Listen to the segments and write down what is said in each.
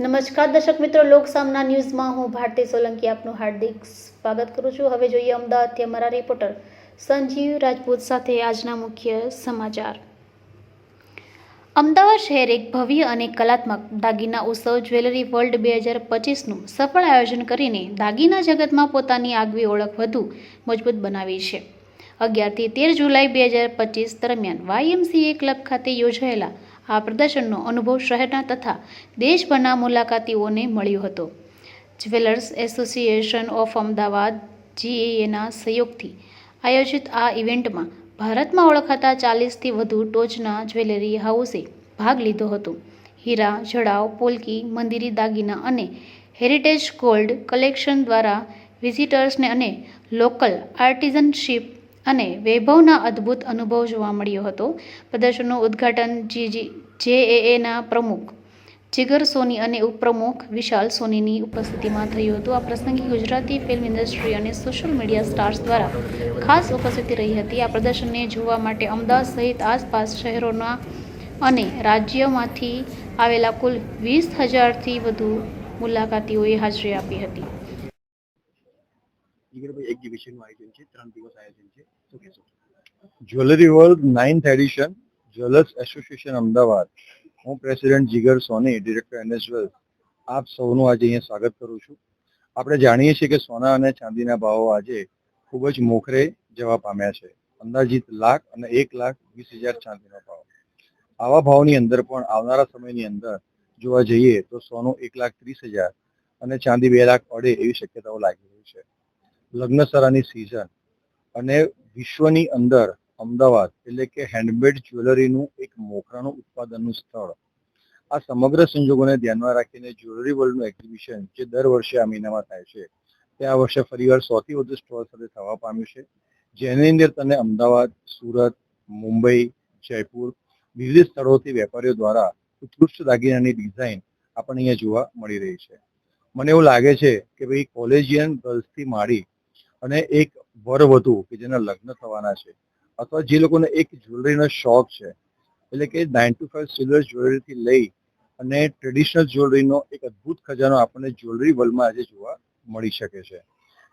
નમસ્કાર દર્શક મિત્રો, લોક સામના ન્યૂઝમાં હું ભારતી સોલંકી આપનું હાર્દિક સ્વાગત કરું છું। હવે જોઈએ અમદાવાદથી અમારા રિપોર્ટર સંજીવ રાજપૂત સાથે આજના મુખ્ય સમાચાર। અમદાવાદ શહેર એક ભવ્ય અને કલાત્મક દાગીના ઉત્સવ જ્વેલરી વર્લ્ડ 2025નું સફળ આયોજન કરીને દાગીના જગતમાં પોતાની આગવી ઓળખ વધુ મજબૂત બનાવી છે। 11 થી 13 જુલાઈ 2025 દરમિયાન YMCA ક્લબ ખાતે યોજાયેલા આ પ્રદર્શનનો અનુભવ શહેરના તથા દેશભરના મુલાકાતીઓને મળ્યો હતો। જ્વેલર્સ એસોસિએશન ઓફ અમદાવાદ GAAના સહયોગથી આયોજિત આ ઇવેન્ટમાં ભારતમાં ઓળખાતા 40થી વધુ ટોચના જ્વેલરી હાઉસે ભાગ લીધો હતો। હીરા, જડાવ, પોલકી, મંદિરી દાગીના અને હેરિટેજ ગોલ્ડ કલેક્શન દ્વારા વિઝિટર્સને અને લોકલ આર્ટિઝનશીપ અને વૈભવના અદ્ભુત અનુભવ જોવા મળ્યો હતો। પ્રદર્શનનું ઉદ્ઘાટન JAAના પ્રમુખ જીગર સોની અને ઉપપ્રમુખ વિશાલ સોનીની ઉપસ્થિતિમાં થયું હતું। આ પ્રસંગે ગુજરાતી ફિલ્મ ઇન્ડસ્ટ્રી અને સોશિયલ મીડિયા સ્ટાર્સ દ્વારા ખાસ ઉપસ્થિતિ રહી હતી। આ પ્રદર્શનને જોવા માટે અમદાવાદ સહિત આસપાસ શહેરોના અને રાજ્યમાંથી આવેલા કુલ 20,000થી વધુ મુલાકાતીઓએ હાજરી આપી હતી। Jewellery world 9th addition jewellers association Ahmedabad. હું પ્રેસિડેન્ટ જીગર સોની, ડિરેક્ટર NSWell, આપ સૌનું આજે અહીંયા સ્વાગત કરું છું। આપણે જાણીએ છીએ કે સોના અને ચાંદીના ભાવો આજે ખૂબ જ મોખરે જવા પામ્યા છે। અંદાજિત લાખ અને 1,20,000 ચાંદીનો ભાવ। આવા ભાવની અંદર પણ આવનારા સમયની અંદર જોવા જઈએ તો સોનું 1,30,000 અને ચાંદી 2 લાખ પડે એવી શક્યતાઓ લાગી રહી છે। લગ્નસરાની સિઝન અને વિશ્વની અંદર અમદાવાદ એટલે કે હેન્ડમેડ જ્વેલરીનું એક મોખરાનું ઉત્પાદનનું સ્થળ। આ સમગ્ર સંજોગોને ધ્યાનમાં રાખીને જ્વેલરી વર્લ્ડનું એક્ઝિબિશન જે દર વર્ષે આ મહિનામાં થાય છે તે આ વર્ષે ફરીવાર 100થી વધુ સ્ટોલ સાથે થવા પામ્યું છે, જેની અંદર તમને અમદાવાદ, સુરત, મુંબઈ, જયપુર વિવિધ સ્થળોથી વેપારીઓ દ્વારા ઉત્કૃષ્ટ દાગીનાની ડિઝાઇન આપણને અહીંયા જોવા મળી રહી છે। મને એવું લાગે છે કે ભાઈ કોલેજિયન ગર્લ્સથી માંડી અને એક વરવધુ કે જેના લગ્ન થવાના છે અથવા જે લોકોને એક જ્વેલરીનો શોખ છે એટલે કે 9 to 5 સિલ્વર જ્વેલરીથી લઈ અને ટ્રેડિશનલ જ્વેલરીનો એક અદ્ભુત ખજાનો આપણને જ્વેલરી વર્લ્ડમાં આજે જોવા મળી શકે છે।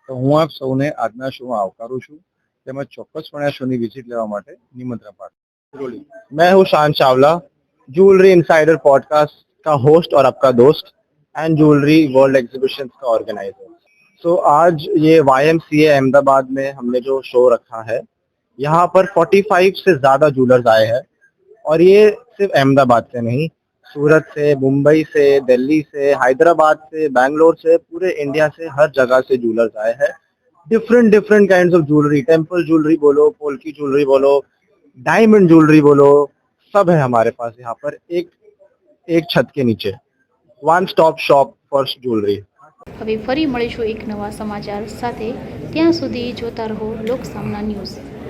તો હું આપ સૌને આજના શોમાં આવકારું છું, તેમજ ચોક્કસપણે આ શોની વિઝિટ લેવા માટે નિમંત્રણ પાઠવું। मैं हूँ शान चावला, ज्वेलरी इनसाइडर पॉडकास्ट का होस्ट और आपका दोस्त एंड ज्वेलरी वर्ल्ड एग्जीबिशन का ऑर्गेनाइजर। सो आज ये YMCA अहमदाबाद में हमने जो शो रखा है, यहाँ पर 45 से ज्यादा ज्वेलर्स आए हैं और ये सिर्फ अहमदाबाद से नहीं, सूरत से, मुंबई से, दिल्ली से, हैदराबाद से, बैंगलोर से, पूरे इंडिया से हर जगह से ज्वेलर्स आए हैं। Different kinds of jewellery, temple jewellery बोलो, पोल्की ज्वेलरी बोलो, डायमंड ज्वेलरी बोलो, सब है हमारे पास यहाँ पर एक छत के नीचे। One stop shop for jewellery. હવે ફરી મળીશું એક નવા સમાચાર સાથે। ત્યાં સુધી જોતા રહો લોક સામના ન્યૂઝ।